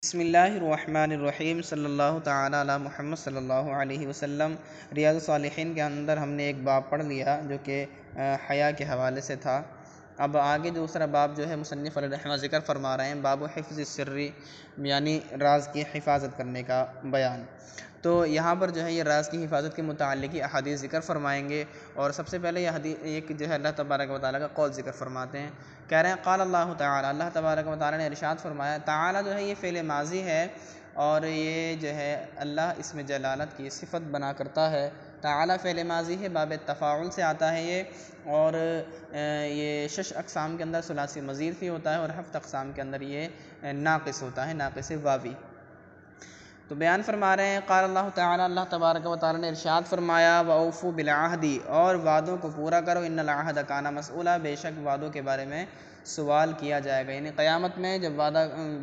बिस्मिल्लाहिर्रहमानिर्रहीम सल्लल्लाहु ताला अला मुहम्मद सल्लल्लाहु अलैहि वसल्लम। रियाज़ुस सालिहीन के अंदर हमने एक बाब पढ़ लिया जो कि हया के हवाले से था। अब आगे दूसरा बाब जो है मुसन्निफ़ अलैहि ज़िक्र फरमा रहे हैं, बाबु हिफ़्ज़ सिर्री, यानी राज की हिफाजत करने का बयान। तो यहाँ पर जो है ये राज की हिफाजत के मुताल्लिक़ ही अहादीस ज़िक्र फरमाएंगे। और सबसे पहले यह हदीस एक जो है अल्लाह तबारक व तआला का कौल ज़िक्र फरमाते हैं। कह रहे हैं क़ाल अल्लाह ताला, अल्लाह तबारक व तआला ने इरशाद फरमाया। ताला जो है ये फ़ेल माज़ी है और ये जो है अल्लाह इसमें जलालत की सिफ़त बना करता है। ताला फ़ेल माज़ी है, बाब तफ़ाउल से आता है ये। और ये शश अक़साम के अंदर सुलासी मज़ीद फ़ी होता है और हफ़्त अक़साम के अंदर ये नाक़िस होता है, नाक़िस वावी। तो बयान फरमा रहे हैं क़ाल अल्लाह ताला, अल्लाह तबारक व तआला ने इरशाद फरमाया व औफ़ू बिल अहदी, और वादों को पूरा करो। इन्नल अहद काना मसऊला, बेशक वादों के बारे में सवाल किया जाएगा। यानी क़यामत में जब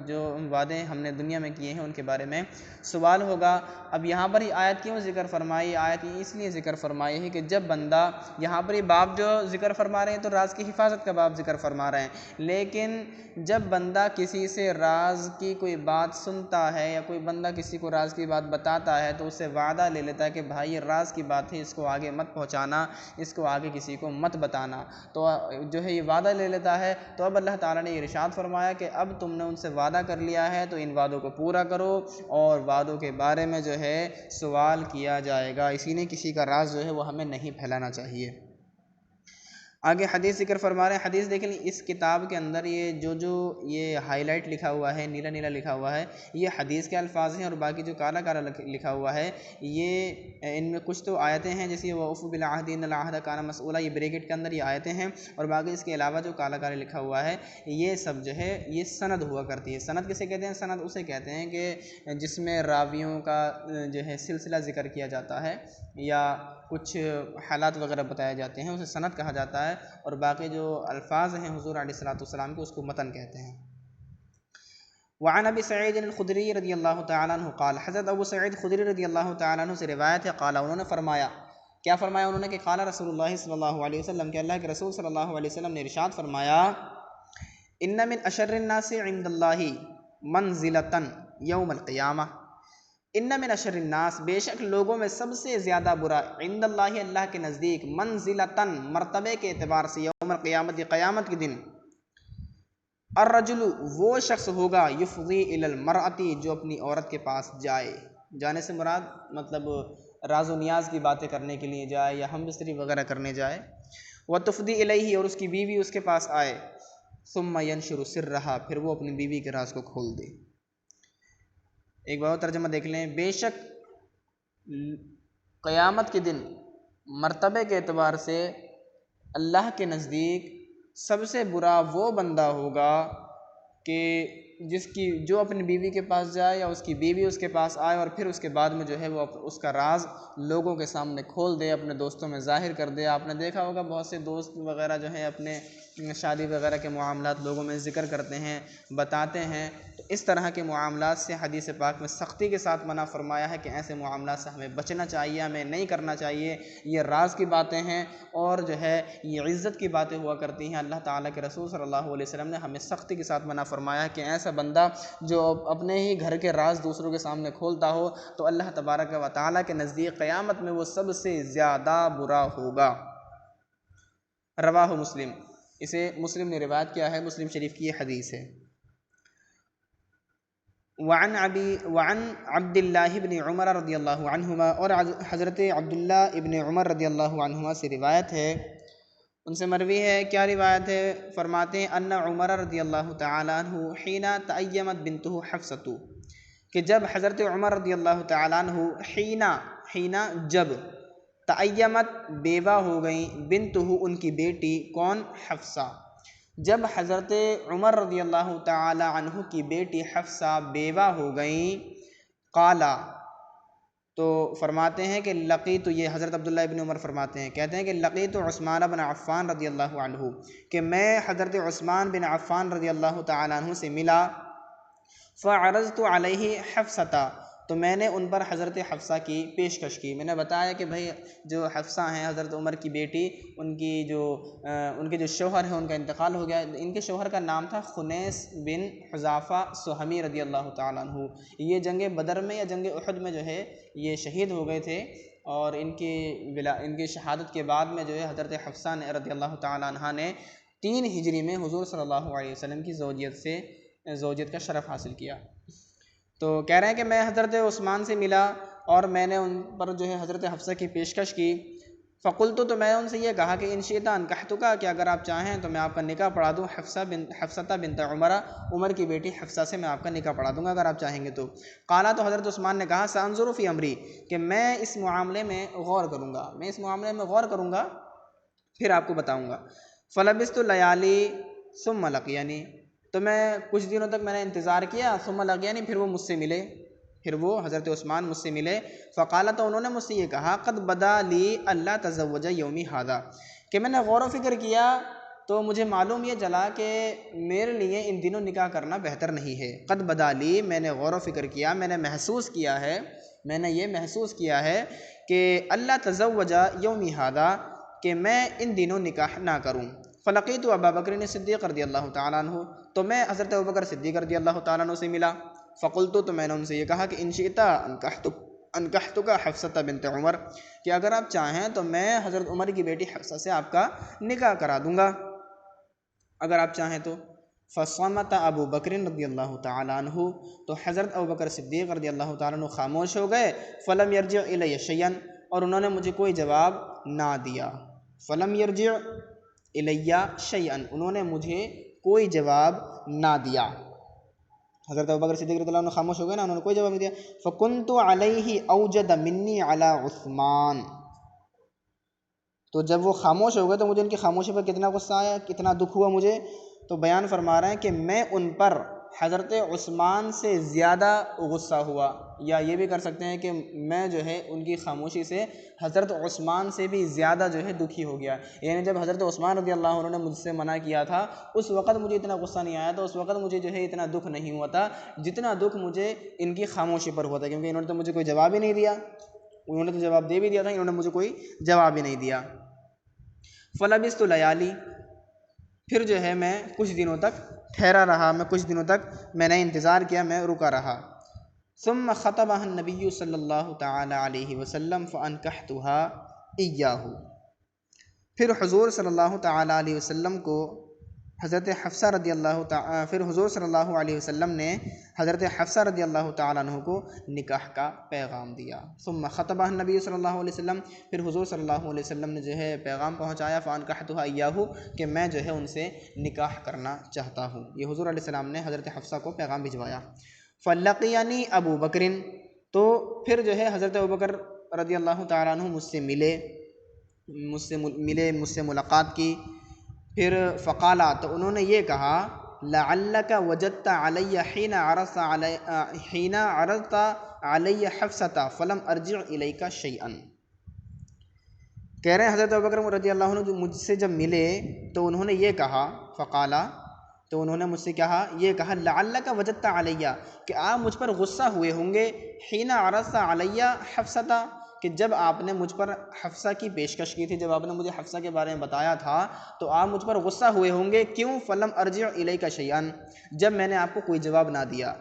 जो वादे हमने दुनिया में किए हैं उनके बारे में सवाल होगा। अब यहाँ पर ये आयत क्यों ज़िक्र फरमाई? आयत इसलिए ज़िक्र फरमाई है कि जब बंदा, यहाँ पर ये बाब जो ज़िक्र फरमा रहे हैं तो राज की हिफाजत का बाब ज़िक्र फरमा रहे हैं, लेकिन जब बंदा किसी से राज की कोई बात सुनता है या कोई बंदा किसी को राज की बात बताता है तो उससे वादा ले लेता है कि भाई ये राज की बात है, इसको आगे मत पहुँचाना, इसको आगे किसी को मत बताना। तो जो है ये वादा ले लेता है। तो अब अल्लाह ताला ने इरशाद फरमाया कि अब तुमने उनसे वादा कर लिया है तो इन वादों को पूरा करो, और वादों के बारे में जो है सवाल किया जाएगा। इसी ने किसी का राज जो है वो हमें नहीं फैलाना चाहिए। आगे हदीस ज़िक्र फरमा रहे हैं। हदीस देख लें, इस किताब के अंदर ये जो ये हाईलाइट लिखा हुआ है, नीला नीला लिखा हुआ है, ये हदीस के अल्फाज हैं। और बाकी जो काला काला लिखा हुआ है, ये इनमें कुछ तो आयतें हैं, जैसे वफ़ू बिल अहदी इन्नल अहद काना मसऊला, ये ब्रैकेट के अंदर ये आयतें हैं। और बाकी इसके अलावा जो काला काला लिखा हुआ है, ये सब जो है ये सनद हुआ करती है। सनद किसे कहते हैं? सनद उसे कहते हैं कि जिसमें रावियों का जो है सिलसिला ज़िक्र किया जाता है या कुछ हालात वगैरह बताए जाते हैं, उसे सनद कहा जाता है। और बाकी जो अल्फाज हैं हुज़ूर अलैहिस्सलातु वस्सलाम के, उसको मतन कहते हैं। वअन अबी सईद अल-खुदरी रज़ियल्लाहु तआला अन्हु क़ाल, हज़रत अबू सईद खुदरी रज़ियल्लाहु तआला अन्हु से रिवायत है, क़ाला, उन्होंने फरमाया, क्या फरमाया उन्होंने कि क़ाला रसूलुल्लाह सल्लल्लाहु अलैहि वसल्लम, के अल्लाह के रसूल सल्लल्लाहु अलैहि वसल्लम ने इरशाद फरमाया, इन्न मिन अशर्रिन नासि इंदल्लाहि मंज़िलतन यौमल क़ियामह, इन्ना मिन अशर्रिन नास, बेशक लोगों में सबसे ज़्यादा बुरा, इंदल्लाहि, अल्लाह के नज़दीक, मंज़िलतन, मर्तबे के एतबार से, यौमल क़ियामत, क़यामत के दिन, अर्रजुलु, वो शख्स होगा, युफ़ज़ी इलल मरअती, जो अपनी औरत के पास जाए। जाने से मुराद मतलब राज़ो नियाज़ की बातें करने के लिए जाए या हम बिस्तरी वगैरह करने जाए। व तुफ़दी इलैही, और उसकी बीवी उसके पास आए। सुम्मा यनशुरु सिर्रहा, फिर वो अपनी बीवी के राज को खोल दे। एक बार तर्जुमा देख लें। बेशक क़यामत के दिन मर्तबे के एतबार से अल्लाह के नज़दीक सबसे बुरा वो बंदा होगा कि जो अपनी बीवी के पास जाए या उसकी बीवी उसके पास आए और फिर उसके बाद में जो है वो उसका राज लोगों के सामने खोल दे, अपने दोस्तों में ज़ाहिर कर दे। आपने देखा होगा बहुत से दोस्त वगैरह जो हैं अपने शादी वगैरह के मामलात लोगों में ज़िक्र करते हैं, बताते हैं। तो इस तरह के मामलात से हदीस पाक में सख्ती के साथ मना फरमाया है कि ऐसे मामलात से हमें बचना चाहिए, हमें नहीं करना चाहिए। ये राज की बातें हैं और जो है ये इज़्ज़त की बातें हुआ करती हैं। अल्लाह ताला के रसूल सल्लल्लाहु अलैहि वसल्लम ने हमें सख्ती के साथ मना फरमाया है कि ऐसा बंदा जो अपने ही घर के राज दूसरों के सामने खोलता हो तो अल्लाह तबारक व तआला के नज़दीक क़यामत में वो सबसे ज़्यादा बुरा होगा। रवाहु मुस्लिम, इसे मुस्लिम ने रिवायत किया है, मुस्लिम शरीफ की ये हदीस है। वअन अब्दुल्लाह इब्न उमर रज़ियल्लाहु अन्हुमा, और हज़रत अब्दुल्ला इब्न उमर रज़ियल्लाहु अन्हुमा से रिवायत है, उनसे मरवी है। क्या रिवायत है? फरमाते हैं, अन्ना उमर रज़ियल्लाहु तआला अन्हु हीना तअय्यमत बिन्तुहु हफ्सतु, कि जब हज़रत उमर रज़ियल्लाहु तआला अन्हु हीना जब, तअय्यमत, बेवा हो गई, बिन्तुहु, उनकी बेटी, कौन? हफ्सा। जब हज़रत उमर रज़ियल्लाहु तआला अन्हु की बेटी हफ्सा बेवा हो गई, क़ाला, तो फरमाते हैं कि लक़ीतु, ये हज़रत अब्दुल्ला इब्न उमर फरमाते हैं, कहते हैं कि लक़ीतु उस्मान बिन अफ़्फ़ान रज़ियल्लाहु अन्हु, कि मैं हज़रत उस्मान बिन अफ़्फ़ान रज़ियल्लाहु तआला अन्हु से मिला। फ़अरज़तु अलैहि हफ्सता, तो तो मैंने उन पर हज़रत हफ्सा की पेशकश की। मैंने बताया कि भाई जो हफ्सा हैं हज़रत उमर की बेटी, उनके जो शौहर हैं उनका इंतकाल हो गया। इनके शौहर का नाम था खुनैस बिन हुज़ाफ़ा सुहमी रज़ी अल्लाह ताला अन्हु। ये जंग बदर में या जंग उहद में जो है ये शहीद हो गए थे, और इनकी शहादत के बाद में जो है हज़रत हफ्सा ने रज़ी अल्लाह ताला अन्हा ने 3 हिजरी में हुज़ूर सल्लल्लाहु अलैहि वसल्लम की ज़ौजियत का शरफ़ हासिल किया। तो कह रहे हैं कि मैं हज़रत उस्मान से मिला और मैंने उन पर जो है हज़रत हफ्सा की पेशकश की। फ़कुल्तु, तो मैं उनसे ये कहा कि इंशिता अनकहतुका, कि अगर आप चाहें तो मैं आपका निकाह पढ़ा दूँ हफ्सता बिनत उमर की बेटी हफ्सा से मैं आपका निकाह पढ़ा दूँगा अगर आप चाहेंगे तो। काला, तो हज़रत उस्मान ने कहा सअंज़ुरु फ़ी अमरी, कि मैं इस मामले में गौर करूँगा, फिर आपको बताऊँगा। फ़लबिस्तु लयाली सुम्मा लक़ियानी, तो मैं कुछ दिनों तक मैंने इंतज़ार किया, सुम्मा लक़ियानी, फिर वो मुझसे मिले, फिर वो हज़रत उस्मान मुझसे मिले। फ़क़ाला, तो उन्होंने मुझसे ये कहा क़द बदा ली अल्ला तज़व्वज यौमी हादा, कि मैंने गौर व फिक्र किया तो मुझे मालूम ये चला कि मेरे लिए इन दिनों निकाह करना बेहतर नहीं है। क़द बदा ली, मैंने गौर व फिक्र किया, मैंने ये महसूस किया है कि अल्ला तज़व्वज यौमी हादा, कि मैं इन दिनों निकाह ना करूँ। फ़लक़ीतु अबा बकर सिद्दीक़ रज़ियल्लाहु ताला अन्हु, तो मैं हज़रत अबू बकर सिद्दीक़ रज़ियल्लाहु ताला अन्हु से मिला। फ़क़ुल्तु, तो मैंने उनसे ये कहा कि इंशिता अनकहतुका हफ्सता बिनत उमर, कि अगर आप चाहें तो मैं हज़रत उमर की बेटी हफ्सा से आपका निकाह करा दूँगा अगर आप चाहें तो। फ़समत अबू बकर रज़ियल्लाहु ताला अन्हु, तो हज़रत अबू बकर सिद्दीक़ रज़ियल्लाहु ताला अन्हु खामोश हो गए। फ़लम यरजि इलैया शैयन, और उन्होंने मुझे कोई जवाब ना दिया। फ़लम यरजि इलैया शैयन, उन्होंने मुझे कोई जवाब ना दिया। हज़रत अबू बकर सिद्दीक़ रज़ियल्लाहु अन्हु खामोश हो गए ना, उन्होंने कोई जवाब नहीं दिया। फ़कुन्तु अलैहि औजद मिन्नी अला उस्मान, तो जब वो खामोश हो गए तो मुझे इनकी खामोशी पर कितना गुस्सा आया, कितना दुख हुआ मुझे। तो बयान फरमा रहे हैं कि मैं उन पर हज़रत उस्मान से ज़्यादा गुस्सा हुआ, या ये भी कर सकते हैं कि मैं जो है उनकी खामोशी से हज़रत उस्मान से भी ज़्यादा जो है दुखी हो गया। यानी जब हज़रत उस्मान रज़ियल्लाहु अन्हु ने मुझसे मना किया था उस वक़्त मुझे इतना गुस्सा नहीं आया था, उस वक़्त मुझे जो है इतना दुख नहीं हुआ था जितना दुख मुझे इनकी खामोशी पर हुआ था, क्योंकि इन्होंने तो मुझे कोई जवाब ही नहीं दिया। उन्होंने तो जवाब दे भी दिया था, इन्होंने मुझे कोई जवाब ही नहीं दिया। फ़लबिस्तु लयाली, फिर जो है मैं कुछ दिनों तक ठहरा रहा, मैंने इंतज़ार किया, मैं रुका रहा। सुम्मा ख़तबहा नबी सल्लल्लाहु ताला अलैहि वसल्लम फ़अनकहतुहा इय्याहु, फिर हुज़ूर सल्लल्लाहु ताला अलैहि वसल्लम को हज़रत हफ्सा ने हज़रत हफ्सा रज़ियल्लाहु ताला अन्हु को निकाह का पैगाम दिया। सुम्मा ख़तबहा नबी सल्लल्लाहु अलैहि वसल्लम, फिर हुज़ूर सल्लल्लाहु अलैहि वसल्लम ने जो है पैगाम पहुँचाया, फ़अनकहतुहा इय्याहु, कि मैं जो है उनसे निकाह करना चाहता हूँ। ये हुज़ूर अलैहि सलाम ने हज़रत हफ्सा को पैगाम भिजवाया। फ़लक़ियनी अबू बकरिन, तो फिर जो है हज़रत अबू बकर रज़ियल्लाहु ताला अन्हु मुझसे मुलाक़ात की। फिर फ़क़ाला, तो उन्होंने ये कहा लअल्लका वजदता अलैया हीना अरज़ता अलैया हफ्सता फ़लम अर्जिअ इलैका शैअन। कह रहे हैं हज़रत अबू बकर रज़ियल्लाहु अन्हु मुझसे जब मिले तो उन्होंने ये कहा, फ़क़ाला, तो उन्होंने मुझसे ये कहा लअल्लका वजदता अलैया, कि आप मुझ पर गुस्सा हुए होंगे, हीना अरज़ता अलैया हफ्सता, कि जब आपने मुझ पर हफ्सा की पेशकश की थी, जब आपने मुझे हफ्सा के बारे में बताया था तो आप मुझ पर गुस्सा हुए होंगे। क्यों? फ़लम अर्जिअ इलैका शैअन, जब मैंने आपको कोई जवाब ना दिया।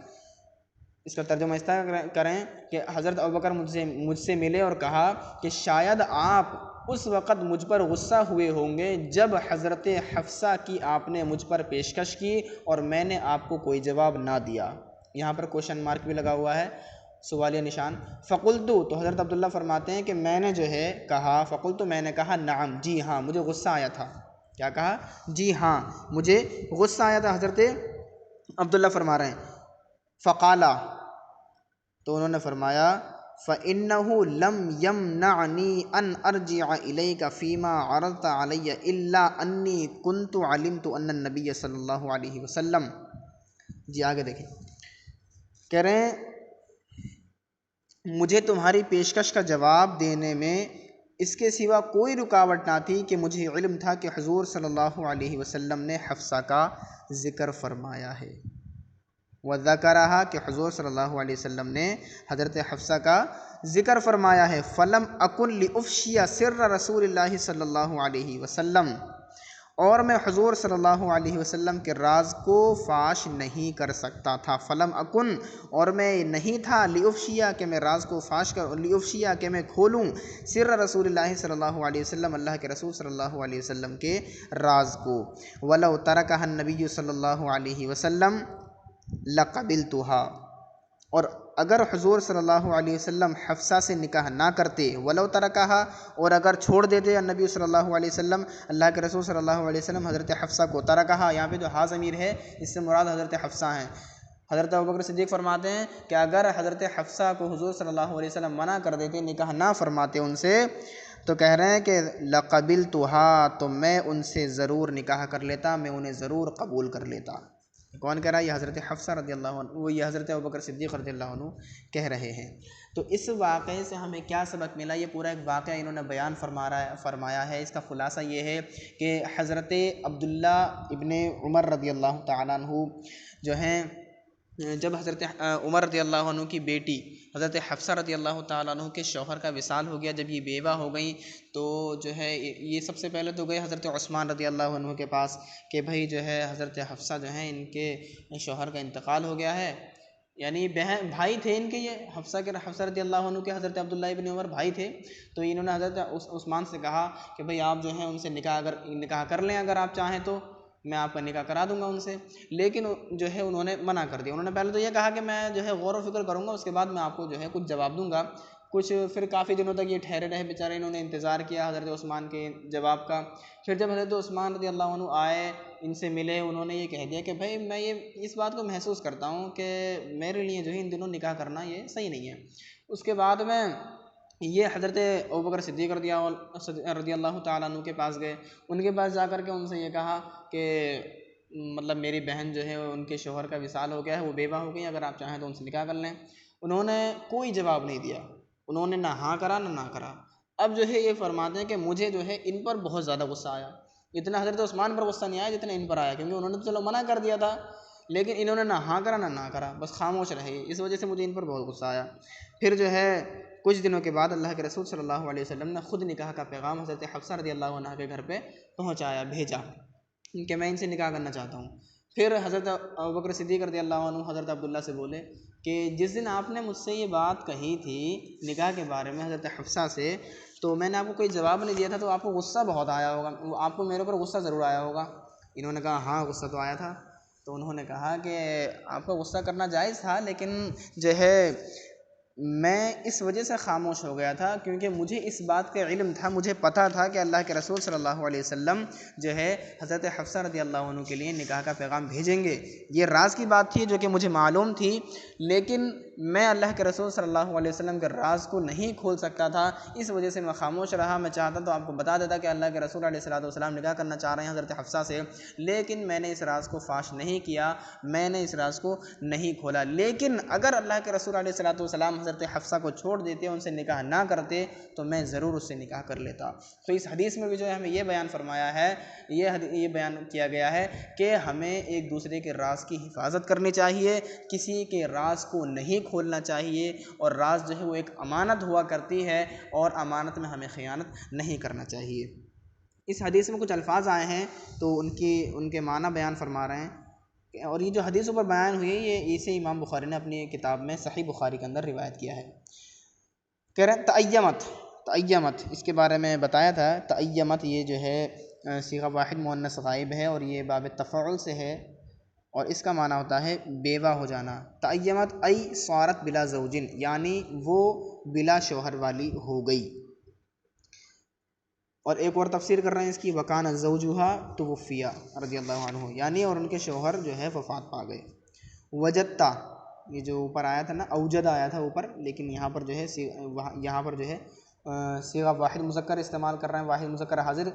इसका तर्जुमा इस तरह करें कि हज़रत अबू बकर मुझसे मिले और कहा कि शायद आप उस वक़्त मुझ पर गुस्सा हुए होंगे जब हज़रत हफ्सा की आपने मुझ पर पेशकश की और मैंने आपको कोई जवाब ना दिया। यहाँ पर क्वेश्चन मार्क भी लगा हुआ है, सवालिया निशान। फ़कुल्तु, तो हज़रत अब्दुल्ला फरमाते हैं कि मैंने जो है कहा, फ़कुल्तु, मैंने कहा नअम, जी हाँ, मुझे गुस्सा आया था। क्या कहा? जी हाँ, मुझे गुस्सा आया था। हज़रत अब्दुल्ला फरमा रहे हैं। फ़क़ाला, तो उन्होंने फरमाया फ़इन्नहु लम यमनअनी अन अर्जिअ इलैका फ़ीमा अरज़ता अलैया इल्ला अन्नी कुन्तु अलिमतु अन्न नबी सल्लल्लाहु अलैहि वसल्लम। जी आगे देखें, कह रहे हैं मुझे तुम्हारी पेशकश का जवाब देने में इसके सिवा कोई रुकावट ना थी कि मुझे इल्म था कि हुज़ूर सल्लल्लाहु अलैहि वसल्लम ने हफ्सा का ज़िक्र फरमाया है। वज़करहा कि हुज़ूर सल्लल्लाहु अलैहि वसल्लम ने हज़रत हफ्सा का ज़िक्र फरमाया है। फ़लम अकुन लिउफ़शिया सिर्र रसूलिल्लाहि सल्लल्लाहु अलैहि वसल्लम, और मैं हुज़ूर सल्लल्लाहु अलैहि वसल्लम के राज को फ़ाश नहीं कर सकता था। फ़लम अकुन, और मैं नहीं था, लिउफ़शिया के मैं राज को फ़ाश कर, लिउफ़शिया के मैं खोलूँ, सिर्र रसूलिल्लाहि सल्लल्लाहु अलैहि वसल्लम, अल्लाह के रसूल सल्लल्लाहु अलैहि वसल्लम के राज को। वलौ तरकहा नबी सल्लल्लाहु अलैहि वसल्लम लक़बिलतुहा, और अगर हुज़ूर सल्लल्लाहु अलैहि वसल्लम हफ्सा से निकाह ना करते, वलौ तरकहा, और अगर छोड़ देते नबी सल्लल्लाहु अलैहि वसल्लम, अल्लाह के रसूल सल्लल्लाहु अलैहि वसल्लम हज़रत हफ्सा को, तरकहा यहाँ पे जो हा ज़मीर है इससे मुराद हज़रत हफ्सा हैं। हज़रत अबू बकर सिद्दीक़ फरमाते हैं कि अगर हज़रत हफ्सा को हुज़ूर सल्लल्लाहु अलैहि वसल्लम मना कर देते, निकाह ना फरमाते उनसे, तो कह रहे हैं कि लक़बिलतुहा, तो मैं उनसे ज़रूर निकाह कर लेता, मैं उन्हें ज़रूर कबूल कर लेता। कौन कह रहा है? ये हज़रत हफ्सा रज़ियल्लाहु अन्हु, वो ये हज़रत अबू बकर सिद्दीक़ रज़ियल्लाहु अन्हु कह रहे हैं। तो इस वाक़े से हमें क्या सबक मिला? ये पूरा एक वाक़या इन्होंने बयान फरमाया है। इसका ख़ुलासा ये है कि हज़रत अब्दुल्ला इब्ने उमर रज़ियल्लाहु तआला अन्हु जो हैं, जब हज़रत उमर रज़ियल्लाहु अन्हु की बेटी हज़रत हफ्सा रज़ियल्लाहु तआला अन्हु के शौहर का विसाल हो गया, जब ये बेवा हो गई, तो जो है ये सबसे पहले तो गए हज़रत उस्मान रज़ियल्लाहु अन्हु के पास कि भाई जो है हज़रत हफ्सा जो है इनके शौहर का इंतकाल हो गया है। यानी बहन भाई थे इनके, ये हफ्सा रज़ियल्लाहु अन्हु के हज़रत अब्दुल्ला इब्न उमर भाई थे। तो इन्होंने हज़रत उस्मान से कहा कि भाई आप जो है उनसे निकाह कर लें, अगर आप चाहें तो मैं आपका निकाह करा दूंगा उनसे। लेकिन जो है उन्होंने मना कर दिया। उन्होंने पहले तो ये कहा कि मैं जो है गौर व फिक्र करूँगा, उसके बाद मैं आपको जो है कुछ जवाब दूंगा। कुछ फिर काफ़ी दिनों तक ये ठहरे रहे बेचारे, इन्होंने इंतज़ार किया हज़रत उस्मान के जवाब का। फिर जब हज़रत उस्मान रज़ियल्लाहु अन्हु आए, इनसे मिले, उन्होंने ये कह दिया कि भाई मैं ये इस बात को महसूस करता हूँ कि मेरे लिए जो है इन दिनों निकाह करना ये सही नहीं है। उसके बाद में ये हज़रत अबू बकर सिद्दीक़ रज़ियल्लाहु तआला अन्हु के पास गए। उनके पास जा कर के उनसे ये कहा कि मतलब मेरी बहन जो है उनके शौहर का विसाल हो गया है, वो बेवा हो गई, अगर आप चाहें तो उनसे निकाह कर लें। उन्होंने कोई जवाब नहीं दिया, उन्होंने ना हाँ करा ना करा। अब जो है ये फरमाते हैं कि मुझे जो है इन पर बहुत ज़्यादा गुस्सा आया। इतना हज़रत उस्मान पर गुस्सा नहीं आया जितना इन पर आया, क्योंकि उन्होंने तो चलो मना कर दिया था, लेकिन इन्होंने ना हाँ करा ना करा, बस खामोश रहे। इस वजह से मुझे इन पर बहुत गुस्सा आया। फिर जो है कुछ दिनों के बाद अल्लाह के रसूल सल्लल्लाहु अलैहि वसल्लम ने ख़ुद निकाह का पैगाम हज़रत हफ्सा रज़ियल्लाहु अन्हा के घर पे पहुँचाया, भेजा कि मैं इनसे निकाह करना चाहता हूँ। फिर हज़रत अबू बकर सिद्दीक़ रज़ियल्लाहु अन्हु हज़रत अब्दुल्ला से बोले कि जिस दिन आपने मुझसे ये बात कही थी निकाह के बारे में हज़रत हफ्सा से, तो मैंने आपको कोई जवाब नहीं दिया था, तो आपको गुस्सा बहुत आया होगा, आपको मेरे ऊपर गुस्सा ज़रूर आया होगा। इन्होंने कहा हाँ गुस्सा तो आया था। तो उन्होंने कहा कि आपका गुस्सा करना जायज़ था, लेकिन जो है मैं इस वजह से खामोश हो गया था क्योंकि मुझे इस बात का इल्म था, मुझे पता था कि अल्लाह के रसूल सल्लल्लाहु अलैहि वसल्लम जो है हज़रत हफ्सा रज़ियल्लाहु अन्हु के लिए निकाह का पैगाम भेजेंगे। ये राज की बात थी जो कि मुझे मालूम थी, लेकिन मैं अल्लाह के रसूल सल्लल्लाहु अलैहि वसल्लम के राज को नहीं खोल सकता था, इस वजह से मैं खामोश रहा। मैं चाहता तो आपको बता देता कि अल्लाह के रसूल अलैहिस्सलातु वस्सलाम निकाह करना चाह रहे हैं हज़रत हफ्सा से, लेकिन मैंने इस राज को फाश नहीं किया, मैंने इस राज को नहीं खोला। लेकिन अगर अल्लाह के रसूल अलैहिस्सलातु वस्सलाम हज़रत हफ्सा को छोड़ देते, उनसे निकाह ना करते, तो मैं ज़रूर उससे निकाह कर लेता। तो इस हदीस में भी जो है हमें ये बयान फरमाया है, ये बयान किया गया है कि हमें एक दूसरे के राज की हिफाजत करनी चाहिए, किसी के राज को नहीं खोलना चाहिए, और राज जो है वो एक अमानत हुआ करती है और अमानत में हमें ख़यानत नहीं करना चाहिए। इस हदीस में कुछ अल्फाज आए हैं तो उनके माना बयान फरमा रहे हैं, और ये जो हदीस ऊपर बयान हुई है ये इसे इमाम बुखारी ने अपनी किताब में सही बुखारी के अंदर रिवायत किया है। कह रहे हैं तअय्यमत, इसके बारे में बताया था। तअय्यमत ये जो है सीगा वाहिद मुअन्नस गायब है और ये बाब तफ़अल से है, और इसका माना होता है बेवा हो जाना। तअय्यमत अई सारत बिला ज़ौजिन, यानी वो बिला शौहर वाली हो गई। और एक और तफसीर कर रहे हैं इसकी, वकान ज़ौजुहा तुवफ़िया रज़ियल्लाहु अन्हु, यानी और उनके शौहर जो है वफ़ात पा गए। वजत्ता, ये जो ऊपर आया था ना, औजद आया था ऊपर, लेकिन यहाँ पर जो है यहाँ पर जो है सीगा वाहिद मुज़क्कर इस्तेमाल कर रहे हैं, वाहिद मुज़क्कर हाजिर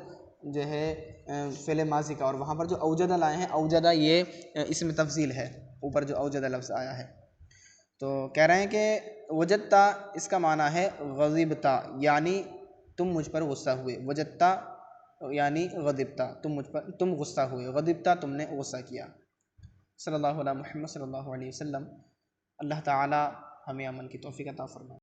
जो है फ़ेल माज़ी का, और वहाँ पर जो औजदा लाए हैं, औजदा ये इसमें तफसील है, ऊपर जो औजदा लफ्ज़ आया है। तो कह रहे हैं कि वजत्ता इसका माना है ग़ज़िबता, यानी तुम मुझ पर गुस्सा हुए। वजत्ता यानी गदिबता, तुम गुस्सा हुए। गदिबता तुमने गुस्सा किया। सल्लल्लाहु अला मुहम्मद सल्लल्लाहु अलैहि वसल्लम। अल्लाह ताला हमें अमल की तौफीक अता फरमाए।